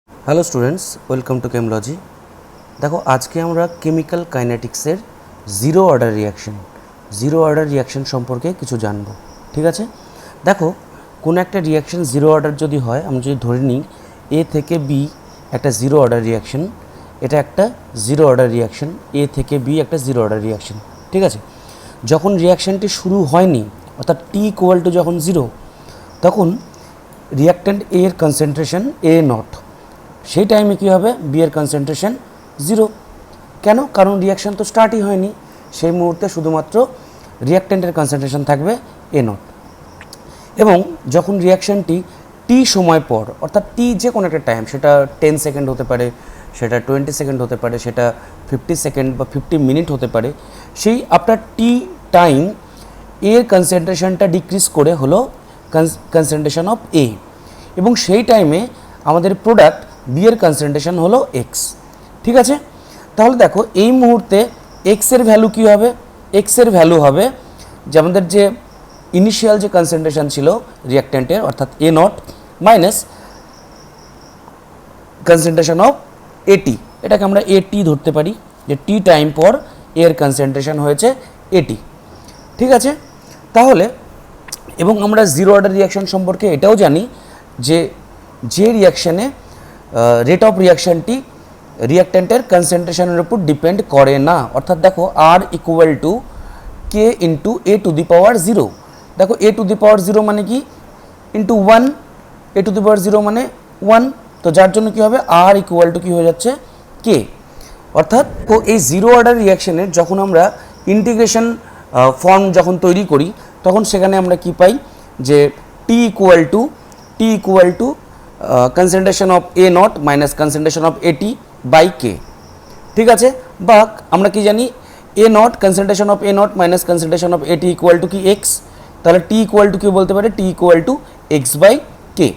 Hello students, welcome to Chemology. দেখো, আজকে আমরা কেমিক্যাল কাইনেটিক্সের জিরো অর্ডার রিয়াকশন সম্পর্কে কিছু জানবো। ঠিক আছে, দেখো, কোনো একটা রিয়াকশন জিরো অর্ডার যদি হয়, আমি যদি ধরে নিই এ থেকে বি একটা জিরো অর্ডার রিয়াকশন, এটা একটা জিরো অর্ডার রিয়াকশন, এ থেকে বি একটা জিরো অর্ডার রিয়াকশন। ঠিক আছে, যখন রিয়াকশানটি শুরু হয়নি, অর্থাৎ টি ইকুয়াল টু যখন জিরো, তখন রিয়াক্ট্যান্ট এ এর কনসেন্ট্রেশন এ নট, সেই টাইমে কী হবে, বি এর কনসেন্ট্রেশন জিরো। কেন? কারণ রিয়াকশান তো স্টার্টই হয়নি, সেই মুহূর্তে শুধুমাত্র রিয়াক্ট্যান্টের কনসেন্ট্রেশন থাকবে এ নট। এবং যখন রিয়াকশানটি টি সময় পর, অর্থাৎ টি যে কোনো একটা টাইম, সেটা 10 সেকেন্ড হতে পারে, সেটা 20 সেকেন্ড হতে পারে, সেটা 50 সেকেন্ড বা 50 মিনিট হতে পারে, সেই আফটার টি টাইম এর কনসেন্ট্রেশনটা ডিক্রিজ করে হলো কনসেন্ট্রেশন অফ এ, এবং সেই টাইমে আমাদের প্রোডাক্ট বি এর কনসেন্ট্রেশন হলো এক্স। ঠিক আছে, তাহলে দেখো এই মুহূর্তে এক্সের ভ্যালু কী হবে? এক্সের ভ্যালু হবে যে আমাদের যে ইনিশিয়াল যে কনসেন্ট্রেশন ছিল রিয়াক্ট্যান্টের, অর্থাৎ এ নট মাইনাস কনসেন্ট্রেশন অফ এটি, এটাকে আমরা এটি ধরতে পারি, যে টি টাইম পর এর কনসেন্ট্রেশন হয়েছে এটি। ঠিক আছে, তাহলে এবং আমরা জিরো অর্ডার রিয়াকশন সম্পর্কে এটাও জানি যে রিয়াকশানে রেট অফ রিয়াকশানটি রিয়াক্ট্যান্টের কনসেন্ট্রেশনের উপর ডিপেন্ড করে না। অর্থাৎ দেখো, R equal to k into A to the power zero. দেখো, A to the power zero মানে কি? Into one, A to the power zero মানে ওয়ান, তো যার জন্য কী হবে, আর ইকুয়াল টু কী হয়ে যাচ্ছে, কে। অর্থাৎ তো এই জিরো অর্ডার রিয়াকশানের যখন আমরা ইন্টিগ্রেশন ফর্ম যখন তৈরি করি, তখন সেখানে আমরা কি পাই, যে t equal to concentration of A nought minus concentration of A t by k. ঠিক আছে, বা আমরা কি জানি, A nought concentration of A nought minus concentration of A t equal to কি এক্স, তাহলে টি ইকুয়াল টু কি বলতে পারে, t equal to x by k.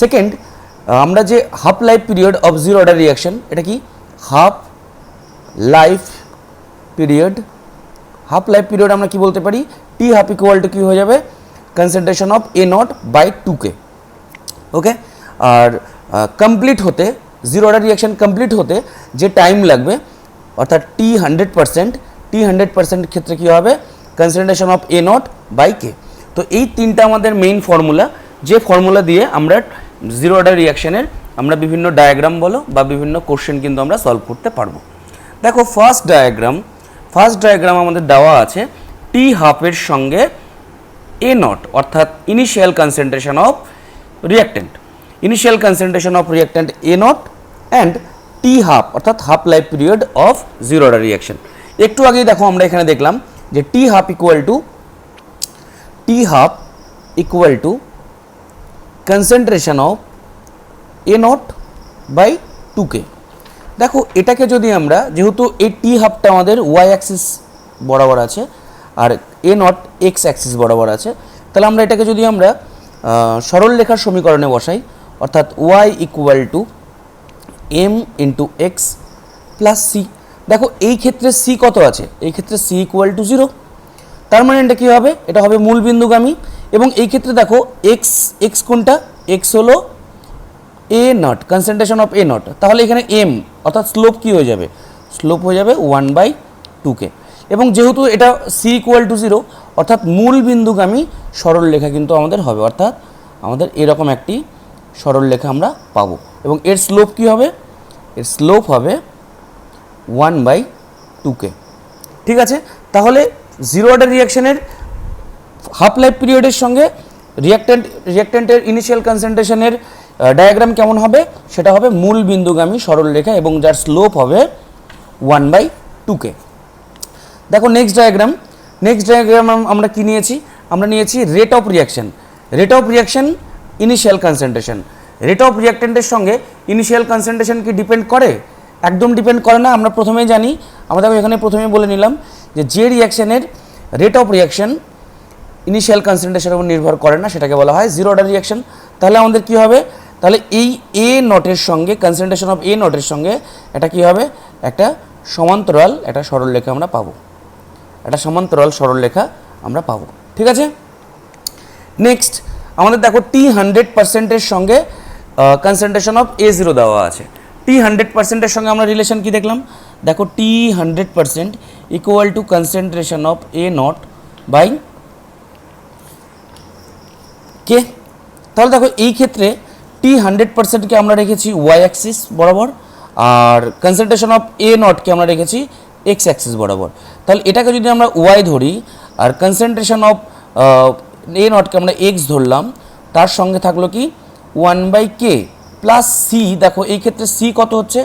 Second, আমরা যে half life period of zero order reaction, এটা কি হাফ লাইফ পিরিয়ড আমরা কি বলতে পারি, টি হাফ ইকুয়াল টু কি হয়ে যাবে, concentration of A not by 2k। Okay, আর কমপ্লিট হতে, জিরো অর্ডার রিয়াকশন কমপ্লিট হতে যে টাইম লাগবে, অর্থাৎ টি 100% ক্ষেত্রে কী হবে, concentration of A not by k. তো এই তিনটা আমাদের মেইন ফর্মুলা, যে ফর্মুলা দিয়ে আমরা জিরো অর্ডার রিয়াকশানের আমরা বিভিন্ন ডায়াগ্রাম বলো বা বিভিন্ন কোশ্চেন কিন্তু আমরা সলভ করতে পারবো। দেখো, ফার্স্ট ডায়াগ্রাম আমাদের দেওয়া আছে টি হাফের সঙ্গে এ নট, অর্থাৎ initial concentration of reactant A nought and t half, অর্থাৎ half life period of zero order reaction. একটু আগেই দেখো আমরা এখানে দেখলাম যে t half equal to concentration of A not by 2k। দেখো, এটাকে যদি আমরা, যেহেতু এই টি হাফটা আমাদের ওয়াই অ্যাক্সিস বরাবর আছে আর এ নট এক্স অ্যাক্সিস বরাবর আছে, তাহলে আমরা এটাকে যদি আমরা সরল রেখার সমীকরণে বসাই, অর্থাৎ y equal to m into x plus C. দেখো, এই ক্ষেত্রে সি কত আছে, এই ক্ষেত্রে সি ইকুয়াল টু 0, তার মানে এটা কী হবে, এটা হবে মূল বিন্দুগামী। এবং এই ক্ষেত্রে দেখো এক্স কোনটা, এক্স হলো A nought, concentration of A nought, তাহলে এখানে এম অর্থাৎ স্লোপ কী হয়ে যাবে, স্লোপ হয়ে যাবে 1/2k। এবং যেহেতু এটা সি ইকুয়াল টু 0, অর্থাৎ মূল বিন্দুগামী সরল রেখা কিন্তু আমাদের হবে, অর্থাৎ আমাদের এরকম একটি সরল রেখা আমরা পাবো। এবং এর স্লোপ কী হবে, এর স্লোপ হবে 1/2k। ঠিক আছে, তাহলে জিরো অর্ডার রিয়াকশনের হাফ লাইফ পিরিয়ডের সঙ্গে রিয়াক্ট্যান্টের ইনিশিয়াল কনসেন্ট্রেশনের ডায়াগ্রাম কেমন হবে, সেটা হবে মূল বিন্দুগামী সরল রেখা এবং যার স্লোপ হবে 1/2k। দেখো, নেক্সট ডায়াগ্রাম আমরা কি নিয়েছি, আমরা নিয়েছি rate of reaction initial concentration. Rate of রিয়াক্ট্যান্টের সঙ্গে ইনিশিয়াল কনসেন্ট্রেশন কি ডিপেন্ড করে? একদম ডিপেন্ড করে না। আমরা প্রথমেই জানি, আমরা দেখো এখানে প্রথমেই বলে নিলাম যে রিয়াকশানের রেট অফ রিয়াকশন ইনিশিয়াল কনসেন্ট্রেশনের উপর নির্ভর করে না, সেটাকে বলা হয় জিরো অর্ডার রিয়াকশন। তাহলে আমাদের কী হবে, তাহলে এই এ নটের সঙ্গে কনসেন্ট্রেশন অফ এ নটের সঙ্গে এটা কী হবে, একটা সমান্তরাল একটা সরলরেখা আমরা পাবো। ঠিক আছে, নেক্সট আমাদের দেখো টি 100%-এর সঙ্গে কনসেন্ট্রেশন অফ A0 দেওয়া আছে। T100%-এর সঙ্গে আমরা রিলেশন কি দেখলাম, দেখো T100% equal to concentration of A0 by k. তাহলে দেখো এই ক্ষেত্রে T100%কে আমরা রেখেছি ওয়াই অ্যাক্সিস বরাবর, আর কনসেন্ট্রেশন অফ A0কে আমরা রেখেছি এক্স অ্যাক্সিস বরাবর। তাহলে এটাকে যদি আমরা ওয়াই ধরি আর কনসেন্ট্রেশন অফ A0কে আমরা এক্স ধরলাম, তার সঙ্গে থাকলো কি 1/k প্লাস সি। দেখো এই ক্ষেত্রে সি কত হচ্ছে,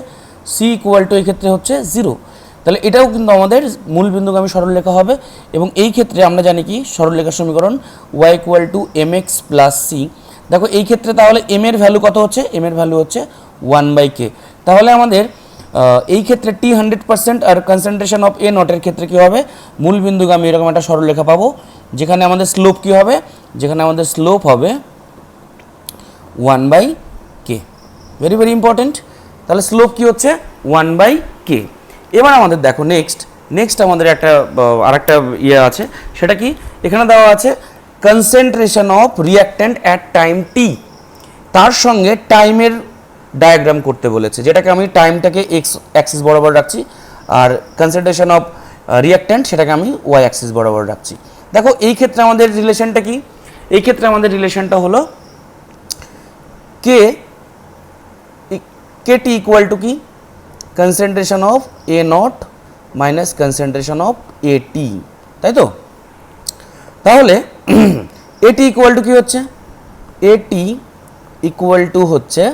সি ইকুয়াল টু এই ক্ষেত্রে হচ্ছে 0। তাহলে এটাও কিন্তু আমাদের মূল বিন্দুগামী সরলরেখা হবে। এবং এই ক্ষেত্রে আমরা জানি কি সরলরেখার সমীকরণ y equal to mx plus C. দেখো এই ক্ষেত্রে তাহলে m এর ভ্যালু কত হচ্ছে, m এর ভ্যালু হচ্ছে 1/k। তাহলে আমাদের এই ক্ষেত্রে T100% R concentration of A0 এর ক্ষেত্রে কী হবে, মূল বিন্দুগামী এরকম একটা সরলরেখা পাবো, যেখানে আমাদের স্লোপ কী হবে, যেখানে আমাদের স্লোপ হবে 1/k। Very very important. তাহলে স্লোপ কী হচ্ছে 1/k। এবার আমাদের দেখো নেক্সট আমাদের একটা আরেকটা ইয়ে আছে, সেটা কি এখানে দেওয়া আছে concentration of reactant at time t, তার সঙ্গে টাইমের ডায়াগ্রাম করতে বলেছে, যেটাকে আমি টাইমটাকে এক্স অ্যাক্সিস বরাবর রাখছি আর কনসেন্ট্রেশন অফ রিঅ্যাক্ট্যান্ট সেটাকে আমি ওয়াই অ্যাক্সিস বরাবর রাখছি। দেখো এই ক্ষেত্রে আমাদের রিলেশনটা কি, এই ক্ষেত্রে আমাদের রিলেশনটা হলো কে টি ইকুয়াল টু কি concentration of A0 minus concentration of AT, তাই তো। তাহলে AT ইকুয়াল টু কি হচ্ছে, AT ইকুয়াল টু হচ্ছে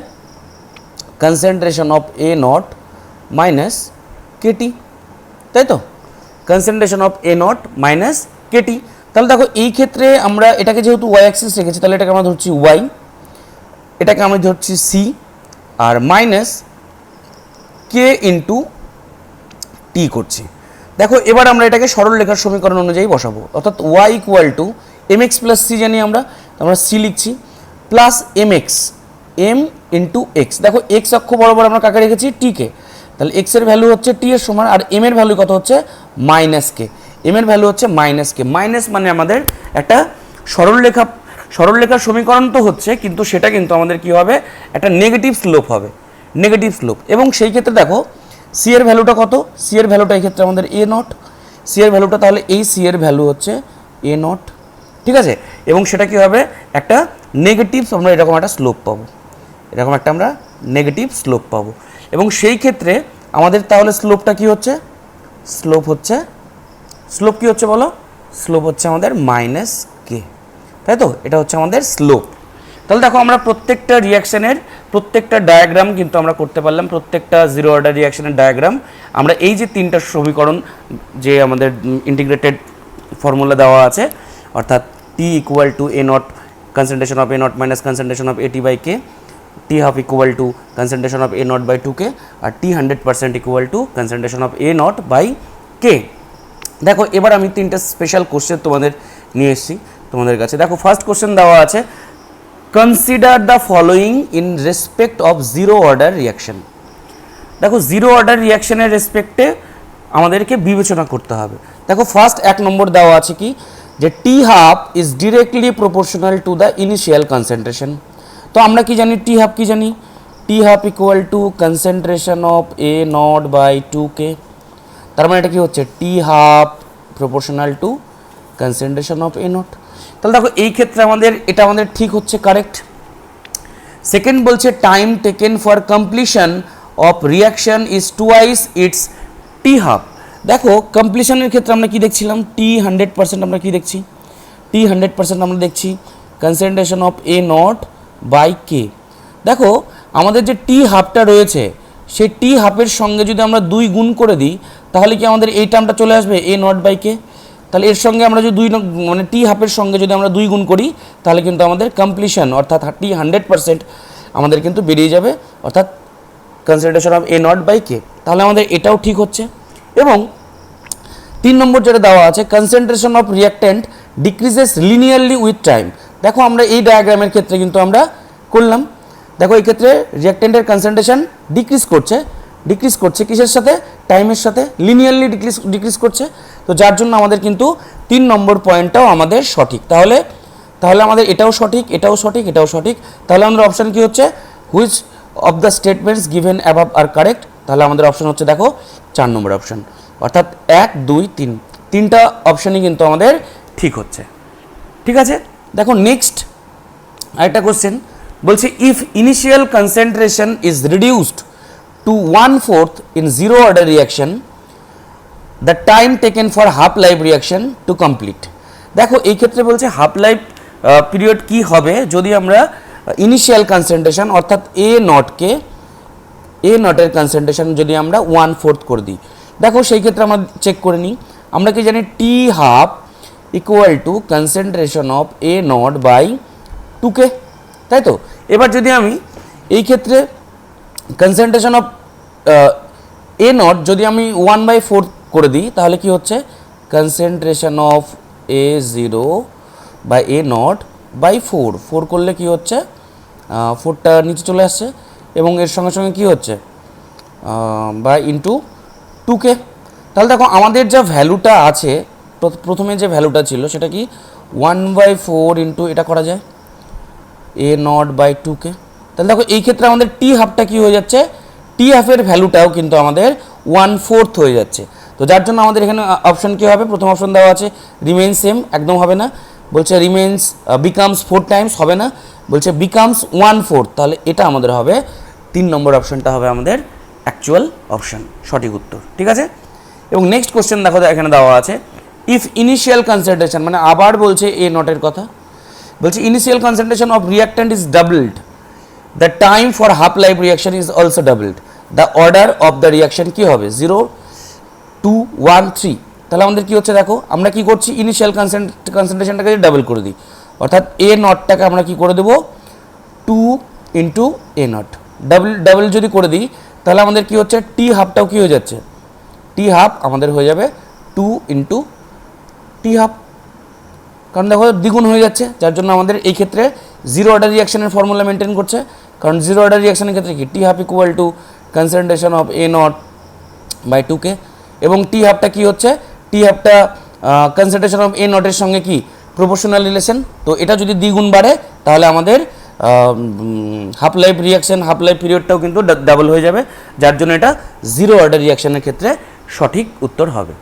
concentration of A0 minus KT, তাই তো, concentration of A0 minus KT। তাহলে দেখো এই ক্ষেত্রে আমরা এটাকে যেহেতু ওয়াই অ্যাক্সিস রেখেছি, তাহলে এটাকে আমরা ধরছি ওয়াই, এটাকে আমি ধরছি সি, আর মাইনাস কে ইন্টু টি করছি। দেখো এবার আমরা এটাকে সরলরেখার সমীকরণ অনুযায়ী বসাবো, অর্থাৎ y equal to m x plus C জানি আমরা সি লিখছি, plus m x m into x. দেখো এক্স অক্ষ বরাবর আমরা কাকে রেখেছি, টিকে। তাহলে এক্সের ভ্যালু হচ্ছে টি এর সমান, আর এম এর ভ্যালু কত হচ্ছে মাইনাস কে, এম এর ভ্যালু হচ্ছে মাইনাস কে। মাইনাস মানে আমাদের একটা সরলরেখার সমীকরণ তো হচ্ছে, কিন্তু সেটা কিন্তু আমাদের কি হবে, একটা নেগেটিভ স্লোপ হবে, নেগেটিভ স্লোপ। এবং সেই ক্ষেত্রে দেখো সি এর ভ্যালুটা কত, সি এর ভ্যালুটা এই ক্ষেত্রে আমাদের A0, সি এর ভ্যালুটা তাহলে এই সি এর ভ্যালু হচ্ছে A0, ঠিক আছে। এবং সেটা কি হবে, একটা নেগেটিভ, আমরা এরকম একটা স্লোপ পাবো, এরকম একটা আমরা নেগেটিভ স্লোপ পাবো। এবং সেই ক্ষেত্রে আমাদের তাহলে স্লোপটা কি হচ্ছে, স্লোপ কি হচ্ছে বলো, স্লোপ হচ্ছে আমাদের মাইনাস কে, তাই তো, এটা হচ্ছে আমাদের স্লোপ। তাহলে দেখো আমরা প্রত্যেকটা রিয়াকশনের প্রত্যেকটা ডায়াগ্রাম কিন্তু আমরা করতে পারলাম, প্রত্যেকটা জিরো অর্ডার রিয়াকশনের ডায়াগ্রাম আমরা এই যে তিনটা সমীকরণ যে আমাদের ইন্টিগ্রেটেড ফর্মুলা দেওয়া আছে, অর্থাৎ t equal to A0 concentration of A0 minus concentration of AT by k, t half equal to concentration of A0 by 2k, আর T100% equal to concentration of A0 by k. দেখো এবার আমি তিনটা special question তোমাদের নিয়ে এসেছি তোমাদের কাছে। দেখো ফার্স্ট কোশ্চেন দেওয়া আছে, consider the following in respect of zero order reaction. দেখো জিরো অর্ডার রিয়াকশনের রেসপেক্টে আমাদেরকে বিবেচনা করতে হবে। দেখো ফার্স্ট 1 নম্বর দেওয়া আছে কি, যে t half is directly proportional to the initial concentration. তো আমরা কি জানি, টি হাফ কি জানি, t half equal to concentration of A0 by 2k। তার মানে এটা কি হচ্ছে, t half proportional to concentration of A0। তাহলে দেখো এই ক্ষেত্রে এটা আমাদের ঠিক হচ্ছে, কারেক্ট। সেকেন্ড বলছে time taken for completion of reaction is twice its t half. দেখো কমপ্লিশনের ক্ষেত্রে আমরা কি দেখছিলাম, T100% আমরা কি দেখছি, T100% আমরা দেখছি concentration of A0 by k. দেখো আমাদের যে টি হাফটা রয়েছে, সেই টি হাফের সঙ্গে যদি আমরা 2 গুণ করে দিই, তাহলে কি আমাদের এই টার্মটা চলে আসবে A0 বাই কে। তাহলে এর সঙ্গে আমরা যদি মানে টি হাফের সঙ্গে যদি আমরা 2 গুণ করি, তাহলে কিন্তু আমাদের কমপ্লিশন অর্থাৎ T100% আমাদের কিন্তু বেরিয়ে যাবে, অর্থাৎ concentration of A0 by k. তাহলে আমাদের এটাও ঠিক হচ্ছে। এবং 3 নম্বর যেটা দেওয়া আছে, concentration of reactant decreases linearly with time. দেখো আমরা এই ডায়াগ্রামের ক্ষেত্রে কিন্তু আমরা করলাম, দেখো এই ক্ষেত্রে রিঅ্যাক্ট্যান্টের কনসেন্ট্রেশন ডিক্রিজ করছে কিসের সাথে, টাইমের সাথে, লিনিয়ারলি ডিক্রিজ করছে। তো যার জন্য আমাদের কিন্তু 3 নম্বর পয়েন্টটাও আমাদের সঠিক। তাহলে আমাদের এটাও সঠিক, এটাও সঠিক, এটাও সঠিক। তাহলে আমাদের অপশান কি হচ্ছে, which of the statements given above are correct, তাহলে আমাদের অপশন হচ্ছে দেখো 4 নম্বর অপশন, অর্থাৎ 1 2 3 তিনটা অপশনই কিন্তু আমাদের ঠিক হচ্ছে। ঠিক আছে, দেখো নেক্সট আরেকটা কোশ্চেন বলছে if initial concentration is reduced to 1/4 in zero order reaction, the time taken for half life reaction to complete. দেখো এই ক্ষেত্রে বলছে হাফ লাইফ পিরিয়ড কি হবে যদি আমরা ইনিশিয়াল কনসেন্ট্রেশন অর্থাৎ এ নটের কনসেন্ট্রেশন যদি আমরা 1/4 করে দিই। দেখো সেই ক্ষেত্রে আমরা চেক করে নিই, আমরা কি জানি t half equal to concentration of A not by 2k, তাই তো। এবার যদি আমি এই ক্ষেত্রে কনসেন্ট্রেশন অফ এ নট যদি আমি 1/4 করে দিই তাহলে কি হচ্ছে concentration of A zero by A not by 4 করলে কি হচ্ছে 4টা নিচে চলে আসছে এবং এর সঙ্গে সঙ্গে কি হচ্ছে বাই ইন্টু 2k। তাহলে দেখো আমাদের যা ভ্যালুটা আছে প্রথমে যে ভ্যালুটা ছিল সেটা কি 1/4 ইন্টু এটা করা যায় এ নট বাই 2k। তাহলে দেখো এই ক্ষেত্রে আমাদের টি হাফটা কি হয়ে যাচ্ছে, টি হাফের ভ্যালুটাও কিন্তু আমাদের 1/4 হয়ে যাচ্ছে। তো যার জন্য আমাদের এখানে অপশন কী হবে, প্রথম অপশন দেওয়া আছে রিমেইন সেম, একদম হবে না, বলছে রিমেইনস বিকামস 4 টাইমস, হবে না, বলছে বিকামস 1/4, তাহলে এটা আমাদের হবে 3 নম্বর অপশনটা হবে আমাদের অ্যাকচুয়াল অপশন, সঠিক উত্তর। ঠিক আছে, এবং নেক্সট কোশ্চেন দেখো এখানে দেওয়া আছে ইফ ইনিশিয়াল কনসেন্ট্রেশন, মানে আবার বলছে এ নটের কথা, বলছে initial concentration of reactant is doubled, the time for half life reaction is also doubled, the order of the reaction কী হবে 0 2 1 3। তাহলে আমাদের কী হচ্ছে দেখো আমরা কী করছি ইনিশিয়াল কনসেন্ট্রেশনটাকে ডাবল করে দিই, অর্থাৎ এ নটটাকে আমরা কী করে দেবো 2 ইন্টু এ নট, ডাবল যদি করে দিই তাহলে আমাদের কী হচ্ছে টি হাফটাও কী হয়ে যাচ্ছে, টি হাফ আমাদের হয়ে যাবে 2 ইন্টু টি হাফ, কারণ দেখো দ্বিগুণ হয়ে যাচ্ছে, যার জন্য আমাদের এই ক্ষেত্রে জিরো অর্ডার রিয়াকশনের ফর্মুলা মেনটেন করছে, কারণ জিরো অর্ডার রিয়াকশনের ক্ষেত্রে কি t half equal to concentration of A not by 2k, এবং টি হাফটা কী হচ্ছে টি হাফটা কনসেন্ট্রেশন অফ এ নটের সঙ্গে কি প্রপোর্শনাল রিলেশন, তো এটা যদি দ্বিগুণ বাড়ে তাহলে আমাদের half life reaction half life পিরিয়ডটাও কিন্তু ডাবল হয়ে যাবে, যার জন্য এটা জিরো অর্ডার রিয়াকশনের ক্ষেত্রে সঠিক উত্তর হবে।